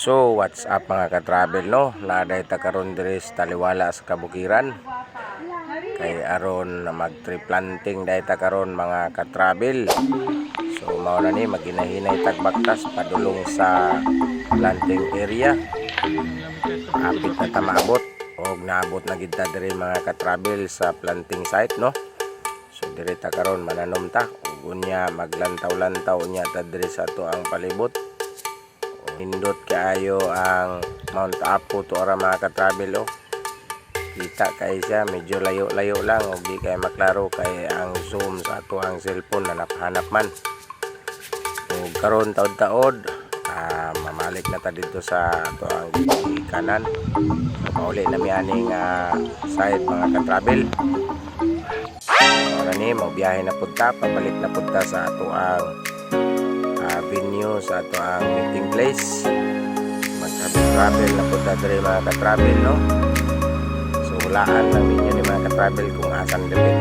So what's up mga ka-travel no? Naday ta karon diri sa Taliwala sa Kabukiran. Kay aron mag-tree planting day ta karon mga ka-travel. So mao na ni maginahinay tagbaktas padulong sa planting area. Apit na ta maabot og naabot na gid ta diri mga ka-travel sa planting site no. So diri ta karon mananom ta ug unya maglantaw-lantaw unya ta diri sa ato ang palibot. Hindot kaayo ang Mount Apo to ara mga ka-travel oh. Kita kay siya medyo layo-layo lang ug di kay maklaro kay ang zoom sa ato ang cellphone hanap-hanap man. Ug karon taod-taod mamalik na ta dito sa ato ang kanan. So mauli na mi aning side mga ka-travel. Ora ni mo biyahe na pud ta, pabalik na pud ta sa ato ang venue sa ato ang meeting place. Mag-travel na po diri mga ka-travel no. So hulaan lang ninyo ni mga ka-travel kung asan dili.